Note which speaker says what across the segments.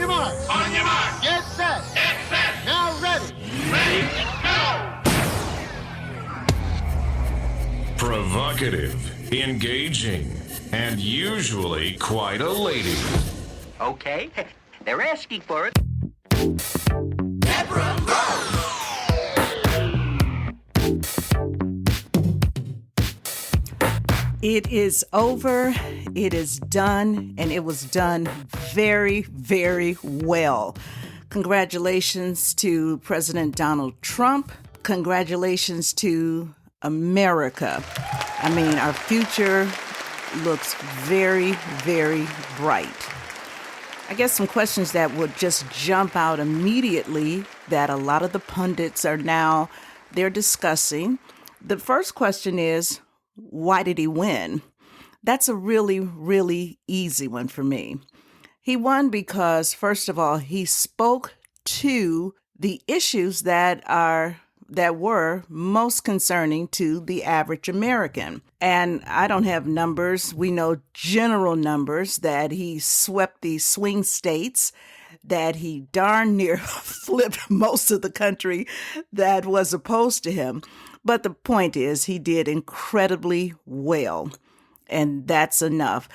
Speaker 1: your mark.
Speaker 2: On your mark.
Speaker 1: Get set.
Speaker 2: Get set.
Speaker 1: Now ready.
Speaker 2: Ready, go.
Speaker 3: Provocative, engaging, and usually quite a lady.
Speaker 4: Okay, they're asking for it.
Speaker 2: Deborah, go.
Speaker 5: It is over, it is done, and it was done very, very well. Congratulations to President Donald Trump. Congratulations to America. I mean, our future looks very, very bright. I guess some questions that would just jump out immediately that a lot of the pundits they're discussing. The first question is, why did he win? That's a really, really easy one for me. He won because, first of all, he spoke to the issues that were most concerning to the average American. And I don't have numbers. We know general numbers that he swept the swing states, that he darn near flipped most of the country that was opposed to him. But the point is, he did incredibly well, and that's enough.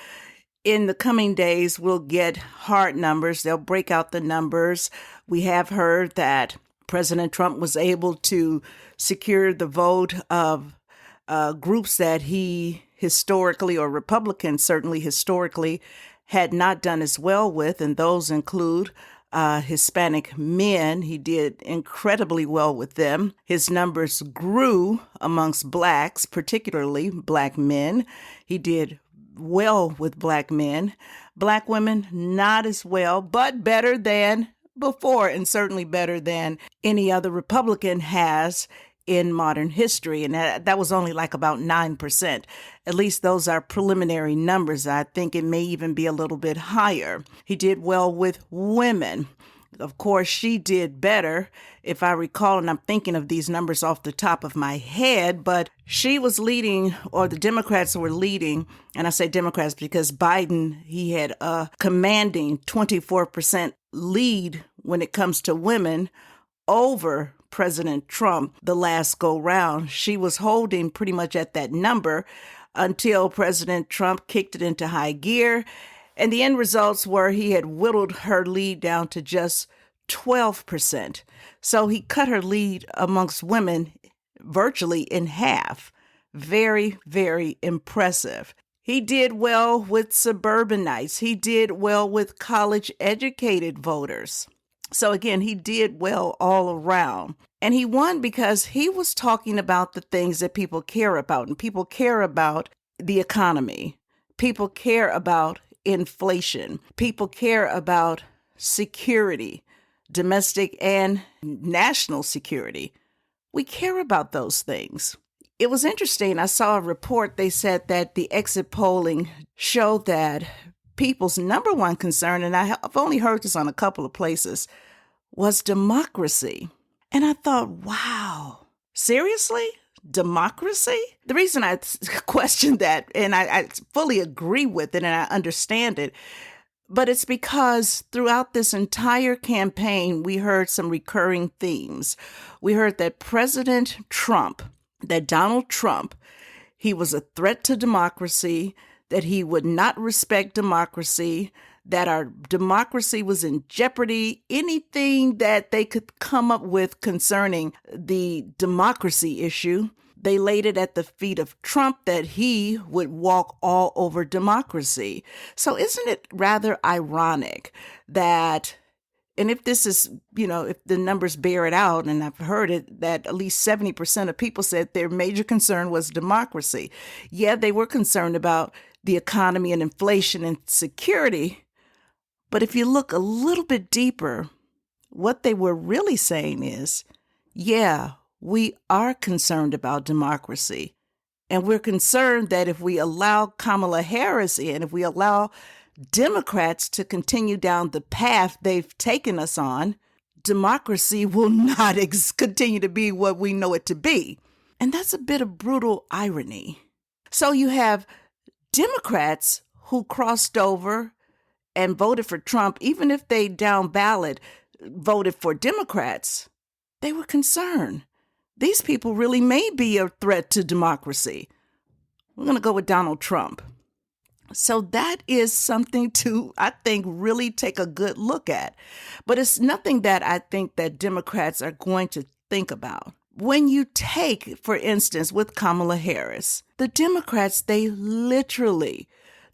Speaker 5: In the coming days, we'll get hard numbers. They'll break out the numbers. We have heard that President Trump was able to secure the vote of groups that he historically, or Republicans certainly historically, had not done as well with, and those include Hispanic men. He did incredibly well with them. His numbers grew amongst blacks, particularly black men. He did well with black men. Black women, not as well, but better than before, and certainly better than any other Republican has in modern history. And that was only like about 9%. At least those are preliminary numbers. I think it may even be a little bit higher. He did well with women. Of course, she did better, if I recall, and I'm thinking of these numbers off the top of my head, but she was leading, or the Democrats were leading, and I say Democrats because Biden, he had a commanding 24% lead when it comes to women over President Trump the last go round. She was holding pretty much at that number until President Trump kicked it into high gear. And the end results were he had whittled her lead down to just 12%. So he cut her lead amongst women virtually in half. Very, very impressive. He did well with suburbanites. He did well with college-educated voters. So again, he did well all around. And he won because he was talking about the things that people care about. And people care about the economy. People care about inflation. People care about security, domestic and national security. We care about those things. It was interesting. I saw a report. They said that the exit polling showed that people's number one concern, and I've only heard this on a couple of places, was democracy. And I thought, wow, seriously? Democracy? The reason I questioned that, and I fully agree with it and I understand it, but it's because throughout this entire campaign, we heard some recurring themes. We heard that President Trump, that Donald Trump, he was a threat to democracy, that he would not respect democracy, that our democracy was in jeopardy. Anything that they could come up with concerning the democracy issue, they laid it at the feet of Trump, that he would walk all over democracy. So isn't it rather ironic that, and if this is, if the numbers bear it out, and I've heard it, that at least 70% of people said their major concern was democracy. Yeah, they were concerned about the economy and inflation and security. But if you look a little bit deeper, what they were really saying is, yeah, we are concerned about democracy. And we're concerned that if we allow Kamala Harris in, if we allow Democrats to continue down the path they've taken us on, democracy will not continue to be what we know it to be. And that's a bit of brutal irony. So you have Democrats who crossed over and voted for Trump, even if they down ballot voted for Democrats, they were concerned. These people really may be a threat to democracy. We're going to go with Donald Trump. So that is something to, I think, really take a good look at. But it's nothing that I think that Democrats are going to think about. When you take, for instance, with Kamala Harris, the Democrats, they literally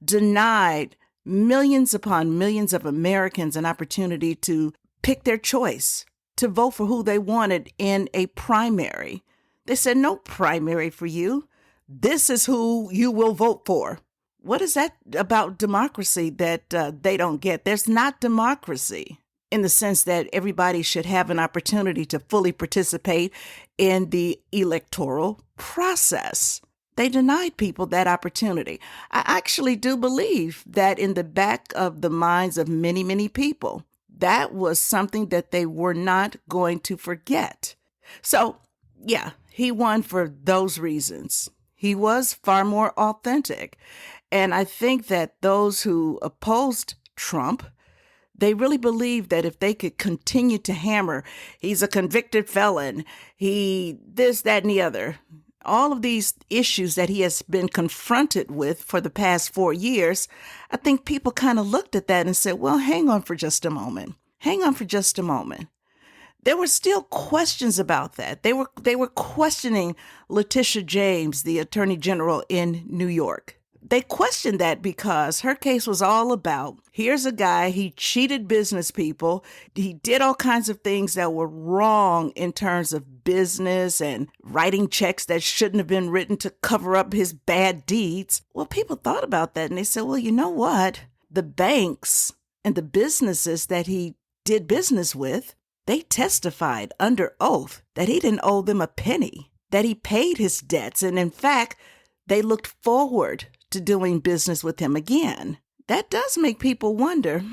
Speaker 5: denied millions upon millions of Americans an opportunity to pick their choice, to vote for who they wanted in a primary. They said, no primary for you. This is who you will vote for. What is that about democracy that they don't get? There's not democracy in the sense that everybody should have an opportunity to fully participate in the electoral process. They denied people that opportunity. I actually do believe that in the back of the minds of many, many people, that was something that they were not going to forget. So, yeah, he won for those reasons. He was far more authentic. And I think that those who opposed Trump, they really believed that if they could continue to hammer, he's a convicted felon, he this, that, and the other, all of these issues that he has been confronted with for the past 4 years, I think people kind of looked at that and said, well, hang on for just a moment. Hang on for just a moment. There were still questions about that. They were questioning Letitia James, the Attorney General in New York. They questioned that because her case was all about, here's a guy, he cheated business people. He did all kinds of things that were wrong in terms of business and writing checks that shouldn't have been written to cover up his bad deeds. Well, people thought about that and they said, well, you know what? The banks and the businesses that he did business with, they testified under oath that he didn't owe them a penny, that he paid his debts. And in fact, they looked forward to doing business with him again. That does make people wonder,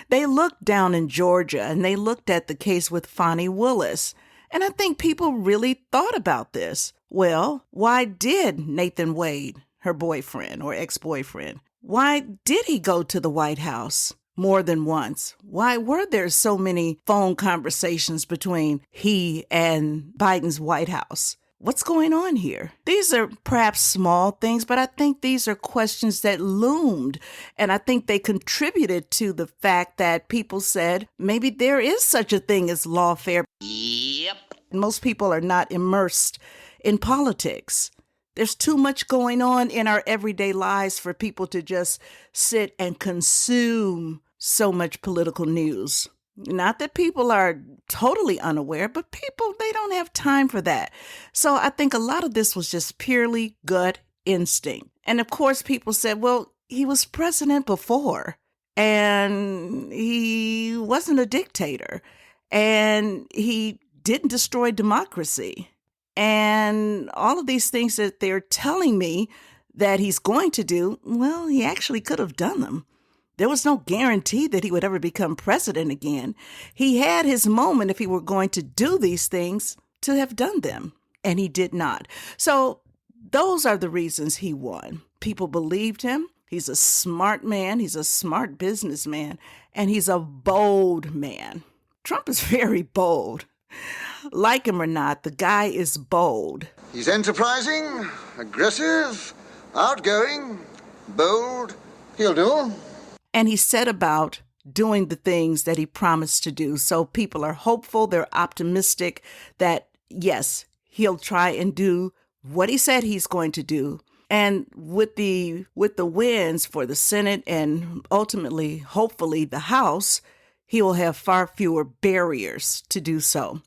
Speaker 5: They looked down in Georgia and they looked at the case with Fonnie Willis. And I think people really thought about this. Well, why did Nathan Wade, her boyfriend or ex-boyfriend, why did he go to the White House more than once? Why were there so many phone conversations between he and Biden's White House? What's going on here? These are perhaps small things, but I think these are questions that loomed. And I think they contributed to the fact that people said, maybe there is such a thing as lawfare.
Speaker 4: Yep.
Speaker 5: Most people are not immersed in politics. There's too much going on in our everyday lives for people to just sit and consume so much political news. Not that people are totally unaware, but people, they don't have time for that. So I think a lot of this was just purely gut instinct. And of course, people said, well, he was president before and he wasn't a dictator and he didn't destroy democracy. And all of these things that they're telling me that he's going to do, well, he actually could have done them. There was no guarantee that he would ever become president again. He had his moment if he were going to do these things to have done them, and he did not. So those are the reasons he won. People believed him. He's a smart man. He's a smart businessman, and he's a bold man. Trump is very bold. Like him or not, the guy is bold.
Speaker 1: He's enterprising, aggressive, outgoing, bold. He'll do.
Speaker 5: And he set about doing the things that he promised to do. So people are hopeful, they're optimistic that, yes, he'll try and do what he said he's going to do. And with the wins for the Senate and ultimately, hopefully, the House, he will have far fewer barriers to do so.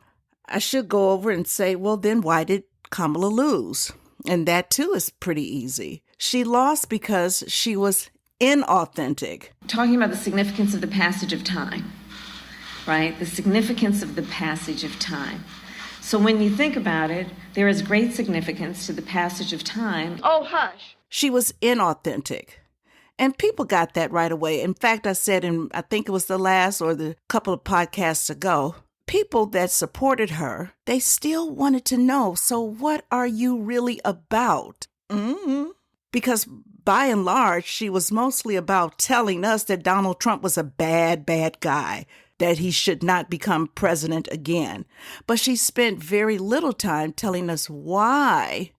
Speaker 5: I should go over and say, well, then why did Kamala lose? And that, too, is pretty easy. She lost because she was inauthentic.
Speaker 6: Talking about the significance of the passage of time, right? The significance of the passage of time. So when you think about it, there is great significance to the passage of time.
Speaker 2: Oh, hush.
Speaker 5: She was inauthentic. And people got that right away. In fact, I said I think it was the last or the couple of podcasts ago, people that supported her, they still wanted to know, so what are you really about? Because by and large, she was mostly about telling us that Donald Trump was a bad, bad guy, that he should not become president again. But she spent very little time telling us why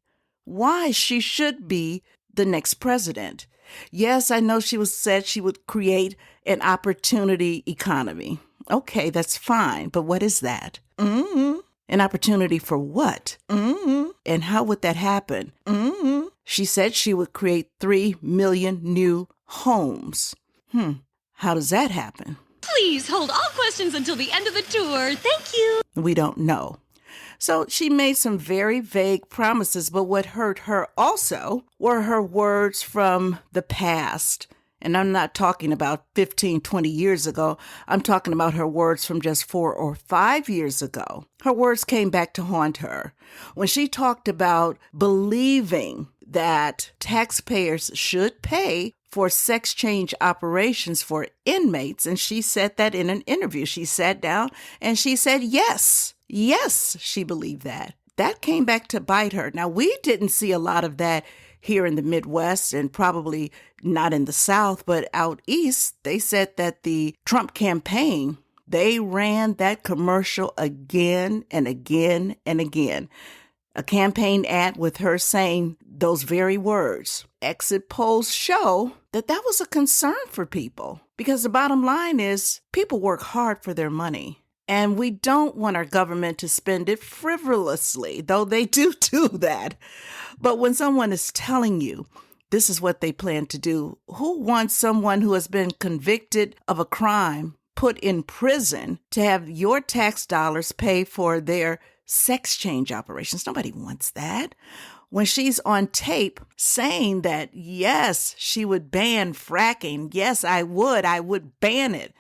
Speaker 5: she should be the next president. Yes, I know she said she would create an opportunity economy. Okay, that's fine. But what is that? An opportunity for what? And how would that happen? She said she would create 3 million new homes. How does that happen?
Speaker 7: Please hold all questions until the end of the tour. Thank you.
Speaker 5: We don't know. So she made some very vague promises, but what hurt her also were her words from the past. And I'm not talking about 15, 20 years ago. I'm talking about her words from just 4 or 5 years ago. Her words came back to haunt her when she talked about believing that taxpayers should pay for sex change operations for inmates. And she said that in an interview. She sat down and she said, yes, she believed that. That came back to bite her. Now, we didn't see a lot of that here in the Midwest and probably not in the South, but out East, they said that the Trump campaign, they ran that commercial again and again and again. A campaign ad with her saying those very words. Exit polls show that was a concern for people because the bottom line is people work hard for their money. And we don't want our government to spend it frivolously, though they do that. But when someone is telling you this is what they plan to do, who wants someone who has been convicted of a crime, put in prison, to have your tax dollars pay for their sex change operations? Nobody wants that. When she's on tape saying that, yes, she would ban fracking. Yes, I would ban it.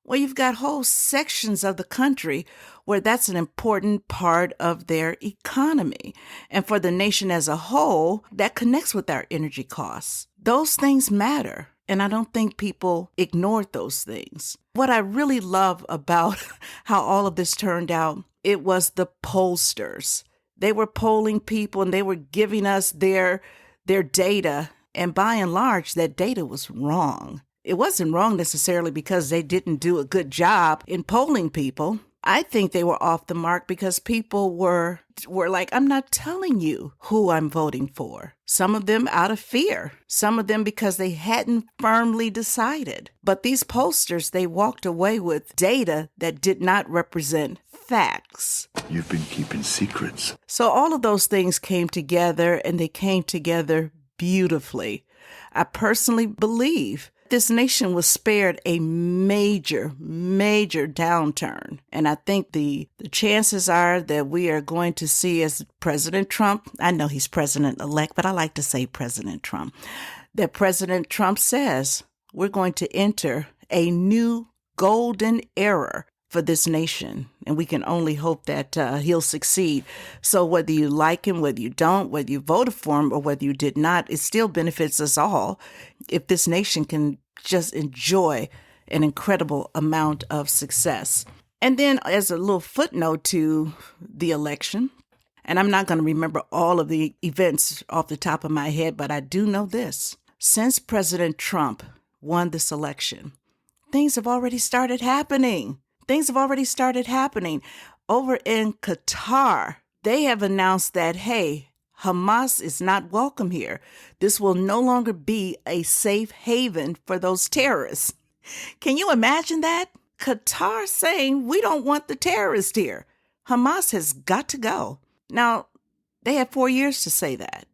Speaker 5: Well, you've got whole sections of the country where that's an important part of their economy. And for the nation as a whole, that connects with our energy costs. Those things matter. And I don't think people ignored those things. What I really love about how all of this turned out, it was the pollsters. They were polling people and they were giving us their data. And by and large, that data was wrong. It wasn't wrong necessarily because they didn't do a good job in polling people. I think they were off the mark because people were like, I'm not telling you who I'm voting for. Some of them out of fear. Some of them because they hadn't firmly decided. But these pollsters, they walked away with data that did not represent facts.
Speaker 8: You've been keeping secrets.
Speaker 5: So all of those things came together and they came together beautifully. I personally believe this nation was spared a major, major downturn. And I think the chances are that we are going to see as President Trump, I know he's president-elect, but I like to say President Trump, that President Trump says we're going to enter a new golden era for this nation. And we can only hope that he'll succeed. So whether you like him, whether you don't, whether you voted for him or whether you did not, it still benefits us all if this nation can just enjoy an incredible amount of success. And then as a little footnote to the election, and I'm not going to remember all of the events off the top of my head, but I do know this. Since President Trump won this election, things have already started happening. Over in Qatar, they have announced that, hey, Hamas is not welcome here. This will no longer be a safe haven for those terrorists. Can you imagine that? Qatar saying we don't want the terrorists here. Hamas has got to go. Now, they had 4 years to say that.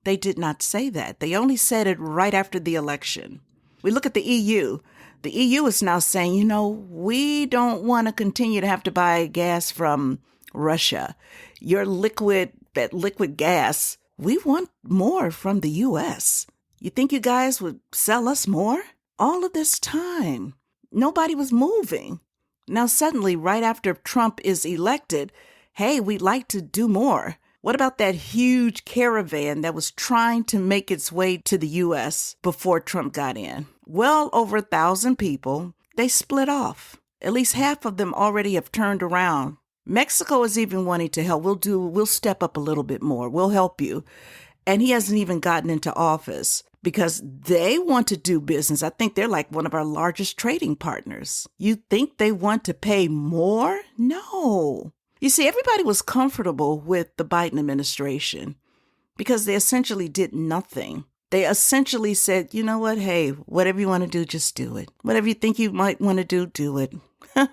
Speaker 5: They did not say that. They only said it right after the election. We look at the EU. The EU is now saying, we don't want to continue to have to buy gas from Russia. That liquid gas, we want more from the U.S. You think you guys would sell us more? All of this time, nobody was moving. Now suddenly, right after Trump is elected, hey, we'd like to do more. What about that huge caravan that was trying to make its way to the U.S. before Trump got in? Well over 1,000 people, they split off. At least half of them already have turned around. Mexico is even wanting to help. We'll step up a little bit more. We'll help you. And he hasn't even gotten into office. because they want to do business. I think they're like one of our largest trading partners. You think they want to pay more? No. You see, everybody was comfortable with the Biden administration because they essentially did nothing. They essentially said, you know what? Hey, whatever you want to do, just do it. Whatever you think you might want to do it.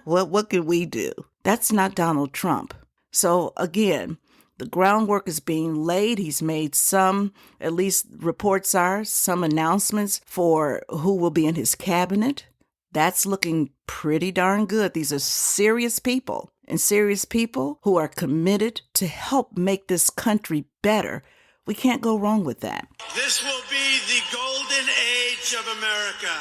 Speaker 5: What could we do? That's not Donald Trump. So again, the groundwork is being laid. He's made some, at least reports are, some announcements for who will be in his cabinet. That's looking pretty darn good. These are serious people, and serious people who are committed to help make this country better. We can't go wrong with that.
Speaker 9: This will be the golden age of America.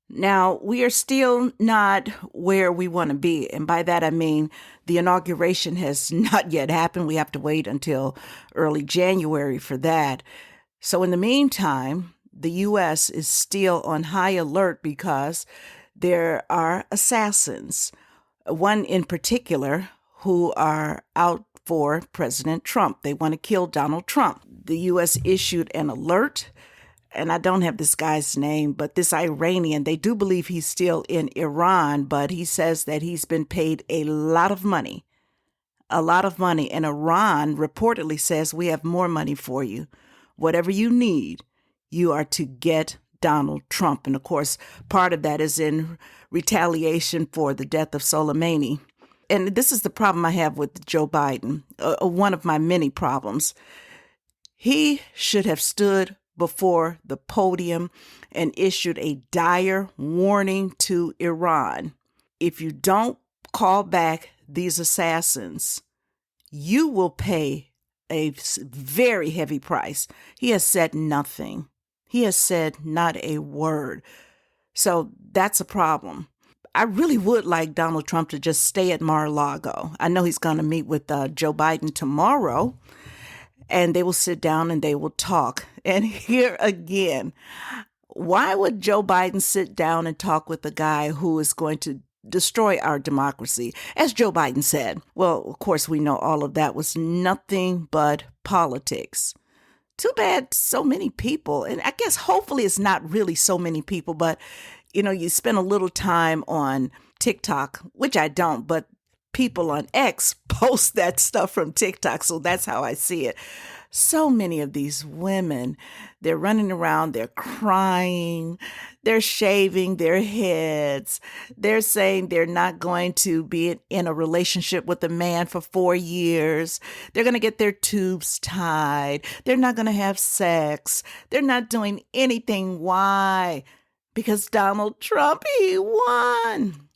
Speaker 5: Now, we are still not where we want to be. And by that, I mean the inauguration has not yet happened. We have to wait until early January for that. So in the meantime, the U.S. is still on high alert because there are assassins, one in particular, who are out for President Trump. They want to kill Donald Trump. The U.S. issued an alert, and I don't have this guy's name, but this Iranian, they do believe he's still in Iran, but he says that he's been paid a lot of money. And Iran reportedly says, we have more money for you. Whatever you need, you are to get Donald Trump. And of course, part of that is in retaliation for the death of Soleimani. And this is the problem I have with Joe Biden, one of my many problems. He should have stood before the podium and issued a dire warning to Iran. If you don't call back these assassins, you will pay a very heavy price. He has said nothing. He has said not a word. So that's a problem. I really would like Donald Trump to just stay at Mar-a-Lago. I know he's going to meet with Joe Biden tomorrow, and they will sit down and they will talk. And here again, why would Joe Biden sit down and talk with a guy who is going to destroy our democracy? As Joe Biden said, well, of course, we know all of that was nothing but politics. Too bad so many people, and I guess hopefully it's not really so many people, but you know, you spend a little time on TikTok, which I don't, but people on X post that stuff from TikTok. So that's how I see it. So many of these women, they're running around, they're crying, they're shaving their heads. They're saying they're not going to be in a relationship with a man for 4 years. They're going to get their tubes tied. They're not going to have sex. They're not doing anything. Why? Because Donald Trump, he won.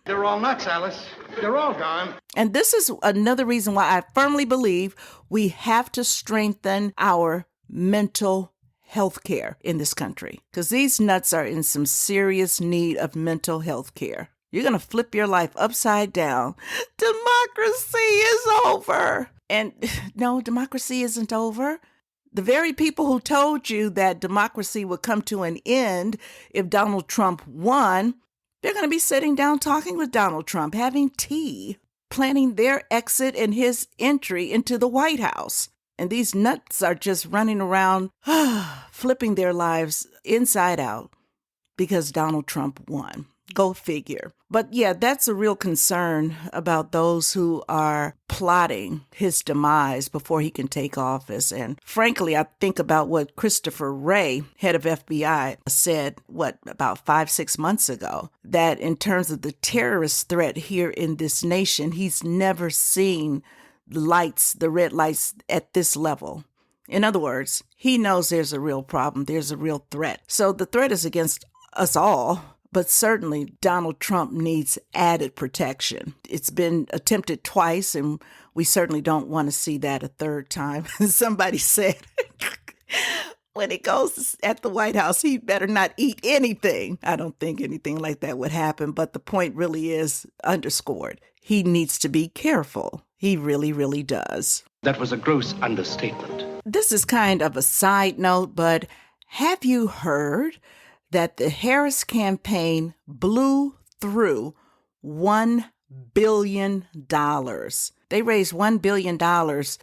Speaker 2: They're all nuts, Alice. They're all gone.
Speaker 5: And this is another reason why I firmly believe we have to strengthen our mental health care in this country. Because these nuts are in some serious need of mental health care. You're going to flip your life upside down. Democracy is over. And no, democracy isn't over. The very people who told you that democracy would come to an end if Donald Trump won, they're going to be sitting down talking with Donald Trump, having tea, planning their exit and his entry into the White House. And these nuts are just running around, flipping their lives inside out because Donald Trump won. Go figure. But yeah, that's a real concern about those who are plotting his demise before he can take office. And frankly, I think about what Christopher Wray, head of FBI, said, about 5-6 months ago, that in terms of the terrorist threat here in this nation, he's never seen the red lights at this level. In other words, he knows there's a real problem. There's a real threat. So the threat is against us all. But certainly Donald Trump needs added protection. It's been attempted twice, and we certainly don't want to see that a third time. Somebody said when he goes at the White House, he better not eat anything. I don't think anything like that would happen, but the point really is underscored. He needs to be careful. He really, really does.
Speaker 2: That was a gross understatement.
Speaker 5: This is kind of a side note, but have you heard that the Harris campaign blew through $1 billion? They raised $1 billion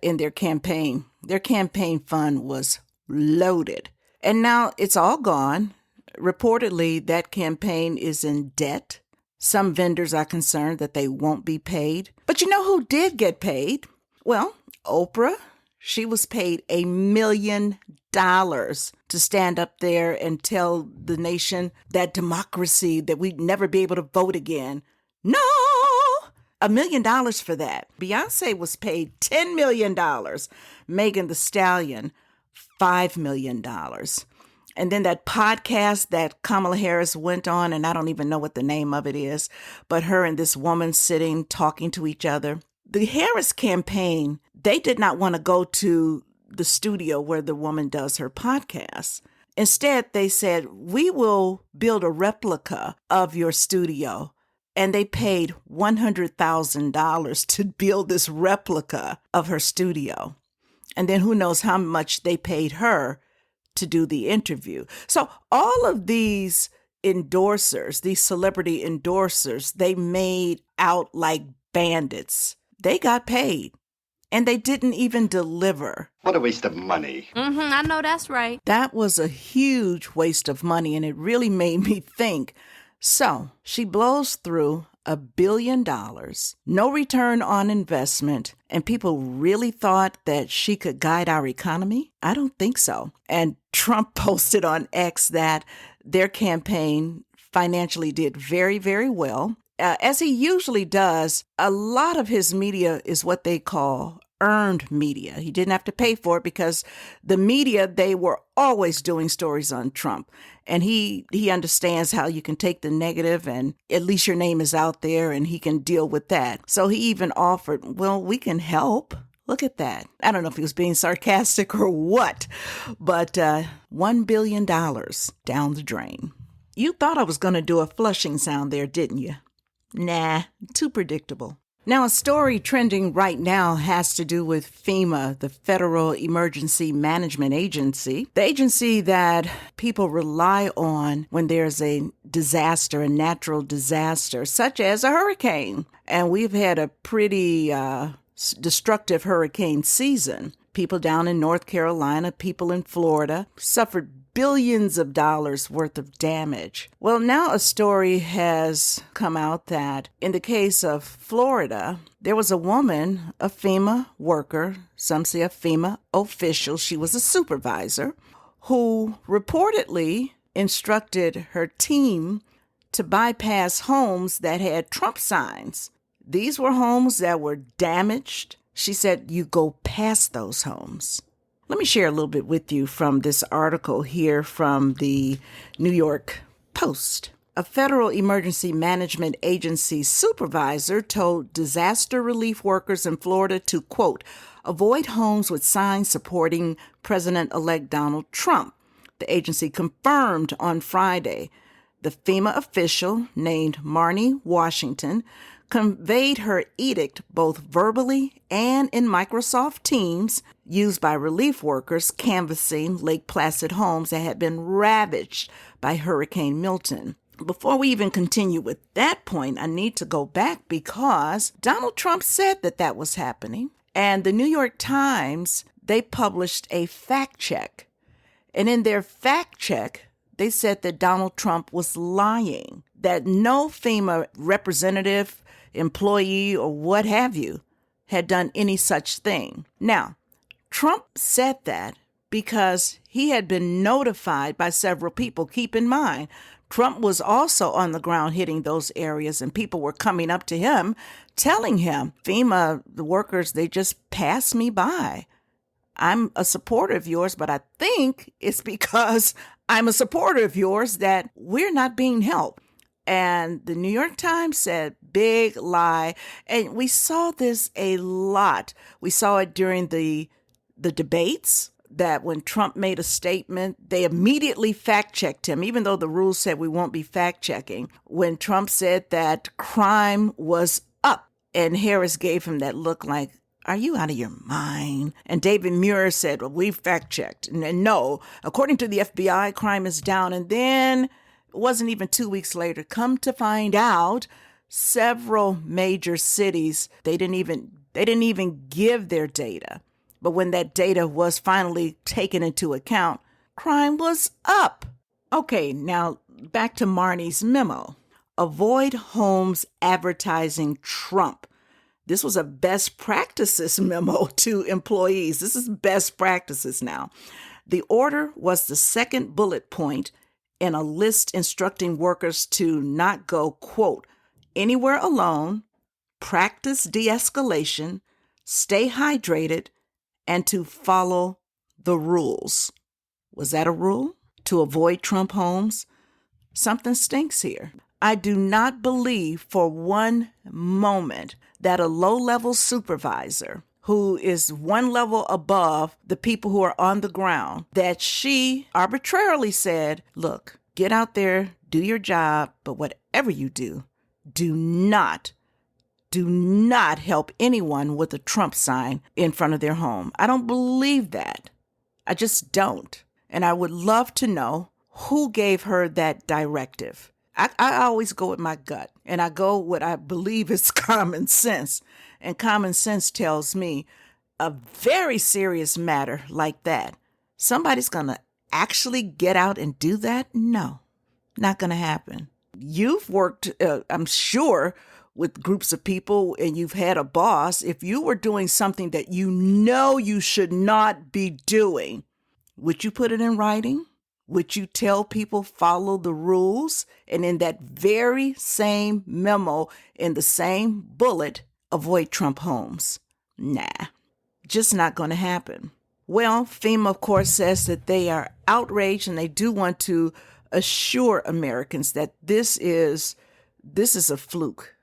Speaker 5: in their campaign. Their campaign fund was loaded. And now it's all gone. Reportedly, that campaign is in debt. Some vendors are concerned that they won't be paid. But you know who did get paid? Well, Oprah. She was paid $1 million to stand up there and tell the nation that democracy, that we'd never be able to vote again. No! $1 million for that. Beyonce was paid $10 million. Megan Thee Stallion, $5 million. And then that podcast that Kamala Harris went on, and I don't even know what the name of it is, but her and this woman sitting, talking to each other. The Harris campaign, they did not want to go to the studio where the woman does her podcast. Instead, they said, we will build a replica of your studio. And they paid $100,000 to build this replica of her studio. And then who knows how much they paid her to do the interview. So all of these endorsers, these celebrity endorsers, they made out like bandits. They got paid. And they didn't even deliver.
Speaker 8: What a waste of money.
Speaker 7: I know that's right.
Speaker 5: That was a huge waste of money, and it really made me think. So she blows through $1 billion, no return on investment, and people really thought that she could guide our economy? I don't think so. And Trump posted on X that their campaign financially did very, very well. As he usually does, a lot of his media is what they call earned media. He didn't have to pay for it because the media, they were always doing stories on Trump. And he understands how you can take the negative and at least your name is out there and he can deal with that. So he even offered, well, we can help. Look at that. I don't know if he was being sarcastic or what, but $1 billion down the drain. You thought I was going to do a flushing sound there, didn't you? Nah, too predictable. Now, a story trending right now has to do with FEMA, the Federal Emergency Management Agency, the agency that people rely on when there's a disaster, a natural disaster, such as a hurricane. And we've had a pretty destructive hurricane season. People down in North Carolina, people in Florida suffered billions of dollars worth of damage. Well, now a story has come out that in the case of Florida, there was a woman, a FEMA worker, some say a FEMA official, she was a supervisor, who reportedly instructed her team to bypass homes that had Trump signs. These were homes that were damaged. She said, you go past those homes. Let me share a little bit with you from this article here from the New York Post. A Federal Emergency Management Agency supervisor told disaster relief workers in Florida to, quote, avoid homes with signs supporting President-elect Donald Trump. The agency confirmed on Friday. The FEMA official named Marnie Washington conveyed her edict both verbally and in Microsoft Teams used by relief workers canvassing Lake Placid homes that had been ravaged by Hurricane Milton. Before we even continue with that point, I need to go back because Donald Trump said that was happening. And the New York Times, they published a fact check. And in their fact check, they said that Donald Trump was lying, that no FEMA representative, employee, or what have you had done any such thing. Now, Trump said that because he had been notified by several people. Keep in mind, Trump was also on the ground hitting those areas, and people were coming up to him, telling him, FEMA, the workers, they just passed me by. I'm a supporter of yours, but I think it's because I'm a supporter of yours that we're not being helped. And the New York Times said, big lie. And we saw this a lot. We saw it during the debates, that when Trump made a statement, they immediately fact-checked him, even though the rules said we won't be fact-checking. When Trump said that crime was up, and Harris gave him that look like, are you out of your mind? And David Muir said, well, we've fact-checked. And no, according to the FBI, crime is down. And then it wasn't even 2 weeks later, come to find out, several major cities, they didn't even give their data. But when that data was finally taken into account, Crime was up. Okay, now back to Marnie's memo. Avoid homes advertising Trump. This was a best practices memo to employees. This is best practices now. The order was the second bullet point in a list instructing workers to not go, quote, anywhere alone, practice de-escalation, stay hydrated, and to follow the rules. Was that a rule? To avoid Trump homes? Something stinks here. I do not believe for one moment that a low-level supervisor who is one level above the people who are on the ground, that she arbitrarily said, look, get out there, do your job, but whatever you do, do not help anyone with a Trump sign in front of their home. I don't believe that. I just don't. And I would love to know who gave her that directive. I always go with my gut, and I go what I believe is common sense. And common sense tells me a very serious matter like that, somebody's going to actually get out and do that? No, not going to happen. You've worked, I'm sure, with groups of people, and you've had a boss. If you were doing something that you know you should not be doing, would you put it in writing? Would you tell people follow the rules? And in that very same memo, in the same bullet, avoid Trump homes? Nah, just not going to happen. Well, FEMA, of course, says that they are outraged and they do want to assure Americans that this is a fluke.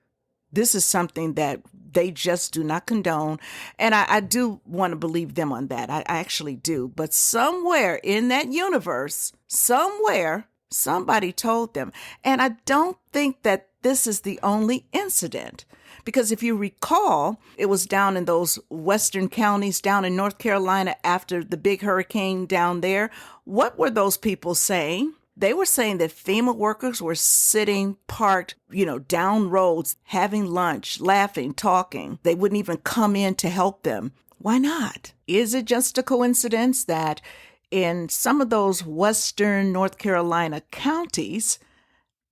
Speaker 5: This is something that they just do not condone. And I do want to believe them on that. I actually do. But somewhere in that universe, somebody told them. And I don't think that this is the only incident. Because if you recall, it was down in those western counties down in North Carolina after the big hurricane down there. What were those people saying? They were saying that FEMA workers were sitting parked, down roads, having lunch, laughing, talking. They wouldn't even come in to help them. Why not? Is it just a coincidence that in some of those western North Carolina counties,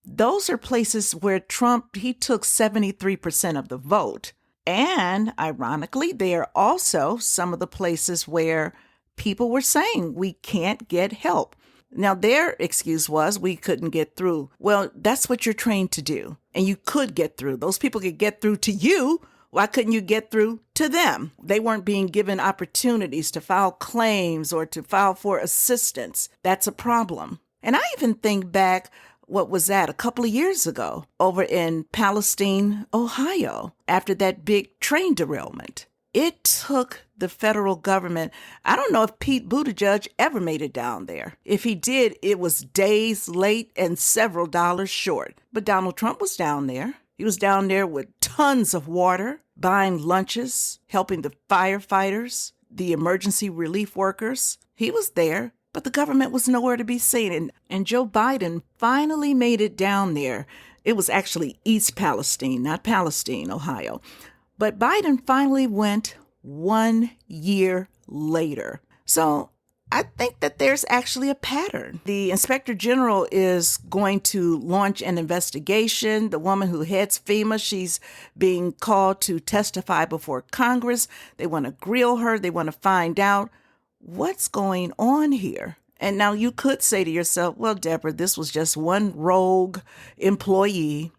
Speaker 5: those are places where Trump, he took 73% of the vote. And ironically, they are also some of the places where people were saying we can't get help. Now, their excuse was we couldn't get through. Well, that's what you're trained to do. And you could get through. Those people could get through to you. Why couldn't you get through to them? They weren't being given opportunities to file claims or to file for assistance. That's a problem. And I even think back, what was that, a couple of years ago, over in Palestine, Ohio, after that big train derailment. It took the federal government. I don't know if Pete Buttigieg ever made it down there. If he did, it was days late and several dollars short. But Donald Trump was down there. He was down there with tons of water, buying lunches, helping the firefighters, the emergency relief workers. He was there, but the government was nowhere to be seen. And Joe Biden finally made it down there. It was actually East Palestine, not Palestine, Ohio. But Biden finally went 1 year later. So I think that there's actually a pattern. The Inspector General is going to launch an investigation. The woman who heads FEMA, she's being called to testify before Congress. They want to grill her. They want to find out what's going on here. And now you could say to yourself, well, Deborah, this was just one rogue employee.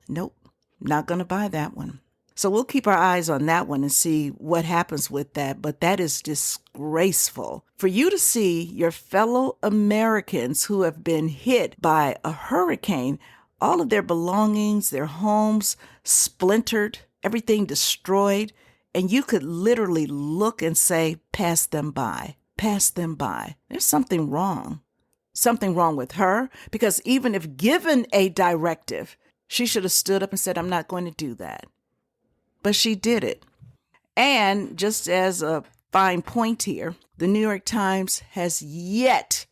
Speaker 5: Nope. Not going to buy that one. So we'll keep our eyes on that one and see what happens with that. But that is disgraceful. For you to see your fellow Americans who have been hit by a hurricane, all of their belongings, their homes splintered, everything destroyed, and you could literally look and say, pass them by, pass them by. There's something wrong. Something wrong with her, because even if given a directive, she should have stood up and said, I'm not going to do that. But she did it. And just as a fine point here, the New York Times has yet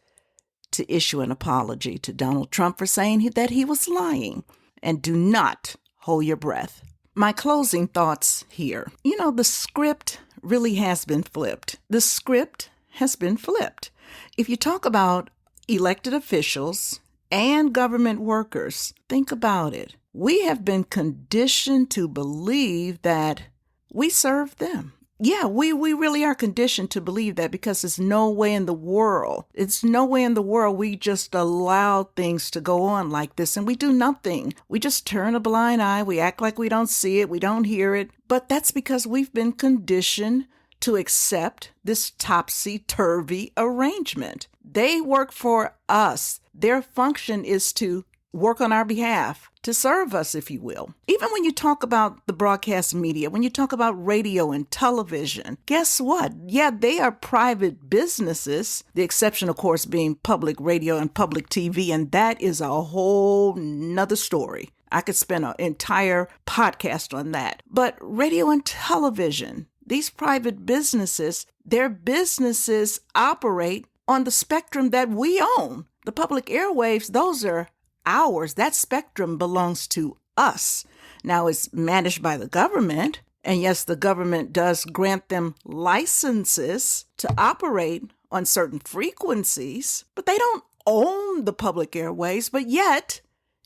Speaker 5: to issue an apology to Donald Trump for saying that he was lying. And do not hold your breath. My closing thoughts here. The script really has been flipped. The script has been flipped. If you talk about elected officials and government workers, think about it. We have been conditioned to believe that we serve them. Yeah, we really are conditioned to believe that because it's no way in the world we just allow things to go on like this and we do nothing. We just turn a blind eye. We act like we don't see it. We don't hear it. But that's because we've been conditioned to accept this topsy-turvy arrangement. They work for us. Their function is to work on our behalf, to serve us, if you will. Even when you talk about the broadcast media, when you talk about radio and television, guess what? Yeah, they are private businesses, the exception, of course, being public radio and public TV, and that is a whole nother story. I could spend an entire podcast on that. But radio and television, these private businesses, their businesses operate on the spectrum that we own. The public airwaves, those are ours. That spectrum belongs to us. Now, it's managed by the government. And yes, the government does grant them licenses to operate on certain frequencies, but they don't own the public airways. But yet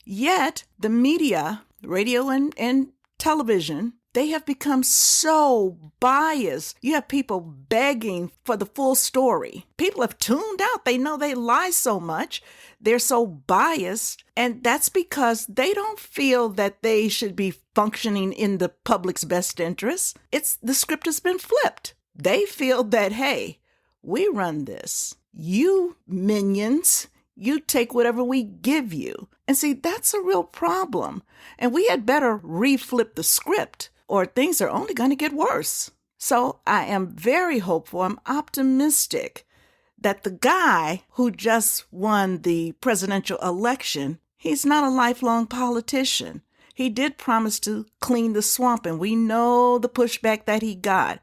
Speaker 5: the media, radio and television, they have become so biased. You have people begging for the full story. People have tuned out. They know they lie so much. They're so biased. And that's because they don't feel that they should be functioning in the public's best interest. The script has been flipped. They feel that, hey, we run this. You minions, you take whatever we give you. And see, that's a real problem. And we had better reflip the script, or things are only going to get worse. So I am very hopeful. I'm optimistic that the guy who just won the presidential election, he's not a lifelong politician. He did promise to clean the swamp, and we know the pushback that he got.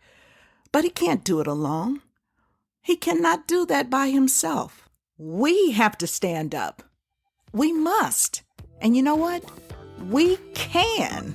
Speaker 5: But he can't do it alone. He cannot do that by himself. We have to stand up. We must. And you know what? We can.